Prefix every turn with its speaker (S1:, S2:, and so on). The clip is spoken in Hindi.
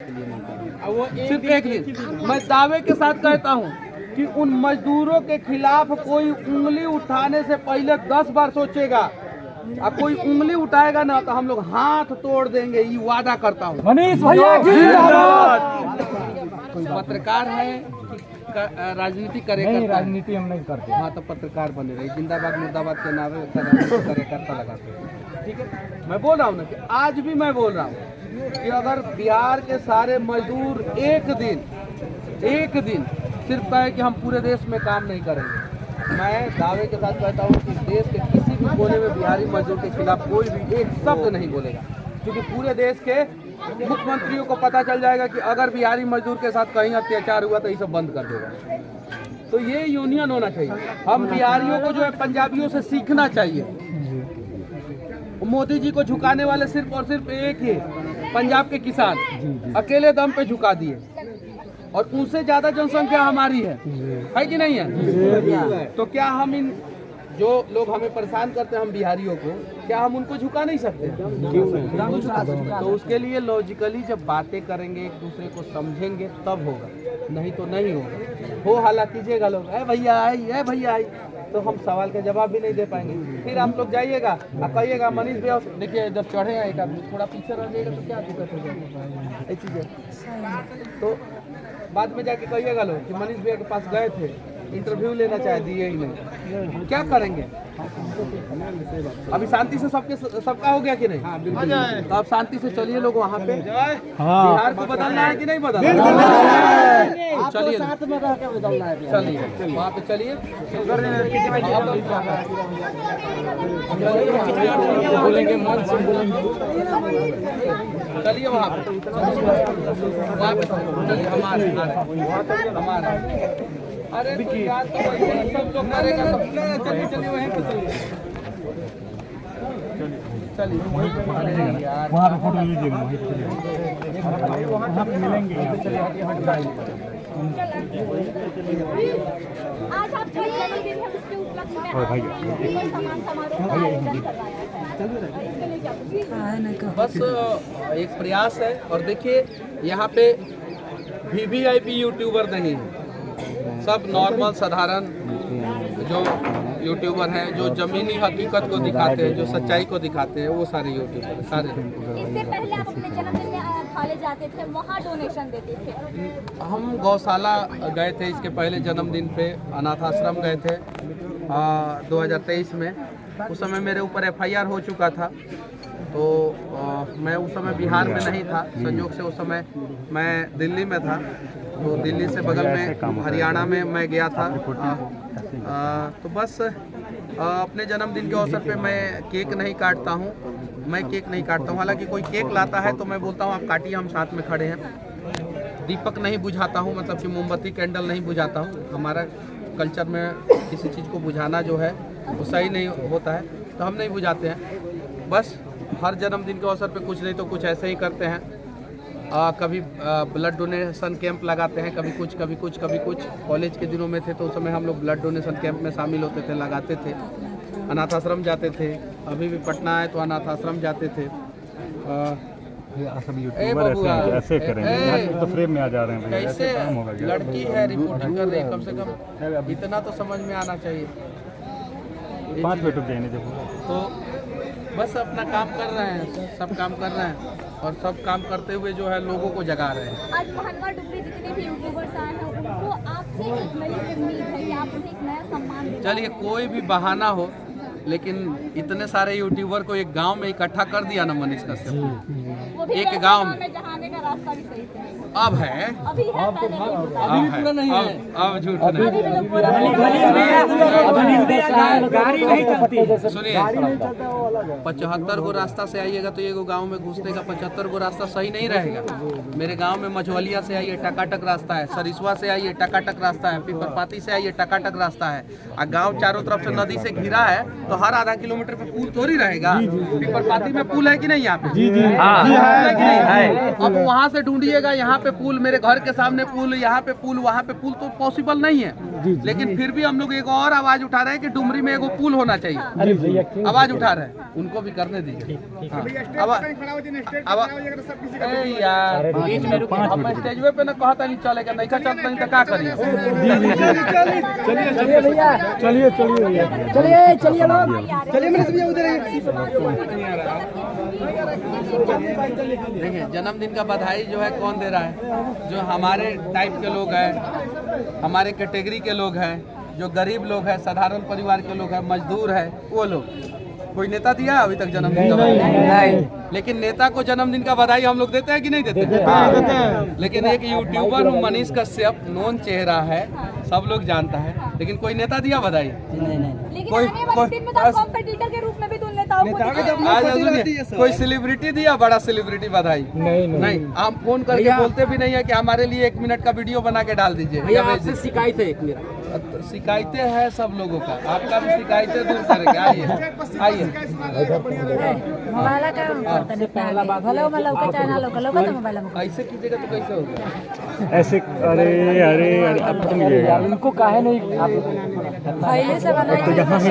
S1: सिर्फ एक दिन मैं दावे के साथ कहता हूँ कि उन मजदूरों के खिलाफ कोई उंगली उठाने से पहले 10 बार सोचेगा। अब कोई उंगली उठाएगा ना तो हम लोग हाथ तोड़ देंगे, ये वादा करता हूँ।
S2: मनीष भैया
S1: पत्रकार है राजनीति करेगा,
S2: राजनीति हम नहीं करते।
S1: हाँ तो पत्रकार बने रहे, जिंदाबाद मुर्दाबाद के नारे कार्यकर्ता लगाते हैं। ठीक है, मैं बोल रहा हूँ ना कि आज भी मैं बोल रहा हूँ कि अगर बिहार के सारे मजदूर एक दिन सिर्फ कहे कि हम पूरे देश में काम नहीं करेंगे, मैं दावे के साथ कहता हूँ कि देश के किसी भी कोने में बिहारी मजदूर के खिलाफ कोई भी एक शब्द नहीं बोलेगा, क्योंकि पूरे देश के मुख्यमंत्रियों को पता चल जाएगा कि अगर बिहारी मजदूर के साथ कहीं अत्याचार हुआ तो ये सब बंद कर देगा। तो ये यूनियन होना चाहिए। हम बिहारियों को जो है पंजाबियों से सीखना चाहिए। मोदी जी को झुकाने वाले सिर्फ और सिर्फ एक ही पंजाब के किसान अकेले दम पे झुका दिए, और उनसे ज्यादा जनसंख्या हमारी है कि नहीं है? तो क्या हम इन जो लोग हमें परेशान करते हैं हम बिहारियों को, क्या हम उनको झुका नहीं सकते? तो उसके लिए लॉजिकली जब बातें करेंगे, एक दूसरे को समझेंगे तब होगा, नहीं तो नहीं होगा। हो हल्ला कीजिएगा लोग, ए भैया आई, तो हम सवाल का जवाब भी नहीं दे पाएंगे। फिर आप लोग जाइएगा और कहिएगा मनीष भैया देखिए जब चढ़े हैं एक आदमी थोड़ा पीछे रह जाएगा तो क्या दिक्कत हो जाएगी, ये चीज़ें। तो बाद में जाके कहिएगा लोग कि मनीष भैया के पास गए थे, इंटरव्यू लेना चाहे, दिए ही नहीं, क्या करेंगे? अभी शांति से सबका हो गया कि नहीं? तो आप शांति से चलिए लोग वहाँ पे। बिहार को बदलना है कि नहीं बदलना? चलिए साथ में रह के बदलना है, चलिए वहाँ पे चलिए, बोलेंगे मन से चलिए वहाँ पे चलिए हमारे अरे तो यार तो सब लोग करेगा, चलिए वहीं पे चलिए
S2: वहाँ पे फोटो लीजिएगा, वहाँ पे मिलेंगे।
S3: आज आप उसके उपलक्ष्य में
S1: बस एक प्रयास है। और देखिए यहाँ पे वीवीआईपी यूट्यूबर नहीं है, सब नॉर्मल साधारण जो यूट्यूबर हैं, जो जमीनी हकीकत को दिखाते हैं, जो सच्चाई को दिखाते हैं, वो सारे यूट्यूबर सारे।
S3: इससे पहले आप अपने जन्मदिन में थाले जाते थे, वहाँ डोनेशन देते थे।
S1: हम गौशाला गए थे, इसके पहले जन्मदिन पे अनाथ आश्रम गए थे 2023 में। उस समय मेरे ऊपर FIR हो चुका था, तो मैं उस समय बिहार में नहीं था, संयोग से उस समय मैं दिल्ली में था। तो दिल्ली से बगल में हरियाणा में मैं गया था। तो बस अपने जन्मदिन के अवसर पे मैं केक नहीं काटता हूँ, हालांकि कोई केक लाता है तो मैं बोलता हूँ आप काटिए, हम साथ में खड़े हैं। दीपक नहीं बुझाता हूँ, मतलब कि मोमबत्ती कैंडल नहीं बुझाता हूँ। हमारा कल्चर में किसी चीज़ को बुझाना जो है वो सही नहीं होता है, तो हम नहीं बुझाते हैं। बस हर जन्मदिन के अवसर पे कुछ नहीं तो कुछ ऐसे ही करते हैं। कभी ब्लड डोनेशन कैंप लगाते हैं, कभी कुछ। कॉलेज के दिनों में थे तो उस समय हम लोग ब्लड डोनेशन कैंप में शामिल होते थे, लगाते थे। अनाथ आश्रम जाते थे, अभी भी पटना है तो अनाथ आश्रम जाते थे।
S2: ऐसे करेंगे तो फ्रेम में आ जा रहे हैं।
S1: कैसे लड़की है रिपोर्टिंग कर रही है, कम से कम इतना तो समझ में आना चाहिए।
S2: 5 मिनट रुक जाएंगे देखो।
S1: तो बस अपना काम कर रहे हैं, सब काम कर रहे हैं, और सब काम करते हुए जो है लोगों को जगा रहे हैं।
S3: आज महात्मा डुबरी जितने भी यूट्यूबर्स आए हैं उनको आपसे एक नई उम्मीद है कि आप उन्हें एक नया सम्मान दें।
S1: चलिए कोई भी बहाना हो, लेकिन इतने सारे यूट्यूबर को एक गांव में इकट्ठा कर दिया ना मनीष कश्यप, एक गांव में
S3: जहाने का रास्ता भी सही है।
S1: अब है,
S3: अभी है,
S1: पूरा नहीं है, अब झूठ नहीं।
S2: गाड़ी नहीं चलती।
S1: सुनिए 75 गो रास्ता से आइएगा तो ये गांव में घुसने का 75 गो रास्ता सही नहीं रहेगा। मेरे गांव में मझवलिया से आइए टकाटक रास्ता है, सरिसवा से आइए टकाटक रास्ता है, पिपरपाती से आइए टकाटक रास्ता है। और गांव चारों तरफ से नदी से घिरा है, तो हर आधा किलोमीटर पे पुल थोड़ी रहेगा। पिपरपाती में पुल है कि नहीं यहाँ पे? जी, अब वहाँ वहाँ से ढूंढिएगा, यहाँ पे पुल, मेरे घर के सामने पुल, यहाँ पे पुल, वहाँ पे पुल, तो पॉसिबल नहीं है। लेकिन फिर भी हम लोग एक और आवाज उठा रहे हैं कि डुमरी में एगो पुल होना चाहिए। आवाज उठा रहे हैं, उनको भी करने दीजिए। हाँ, यार हम स्टेजवे पे ना कहता नहीं चलेगा, नहीं चलता नहीं तो क्या करिए।
S4: चलिए भैया, चलिए भैया, चलिए लोग, चलिए मेरे से भैया उधर
S1: देखिए, जन्मदिन का बधाई जो है कौन दे रहा है? जो हमारे टाइप के लोग हैं, हमारे कैटेगरी के लोग हैं, जो गरीब लोग हैं, साधारण परिवार के लोग हैं, मजदूर है, वो लोग। कोई नेता दिया अभी तक जन्मदिन का बधाई? नहीं। लेकिन नेता को जन्मदिन का बधाई हम लोग देते हैं कि नहीं देते हैं? लेकिन एक यूट्यूबर हूँ, मनीष कश्यप, नोन चेहरा है, सब लोग जानता है, लेकिन कोई नेता दिया बधाई?
S3: लेकिन आने वाले दिन में तो आप कॉम्पिटिटर के रूप में भी तो उन नेताओं को दिखाएंगे।
S1: कोई सेलिब्रिटी दिया, बड़ा सेलिब्रिटी बधाई? नहीं। हम फोन करके बोलते भी नहीं है कि हमारे लिए 1 मिनट का वीडियो बना के डाल दीजिए।
S4: शिकायत है एक मेरा,
S1: शिकायतें हैं सब लोगों का, आपका भी शिकायतें दूर करेंगे। आइए आइए। ऐसे कीजिएगा तो कैसे होगा?
S2: ऐसे अरे अरे अरे अब तुम ये
S4: उनको काहे नहीं
S3: पहले से बनाइए।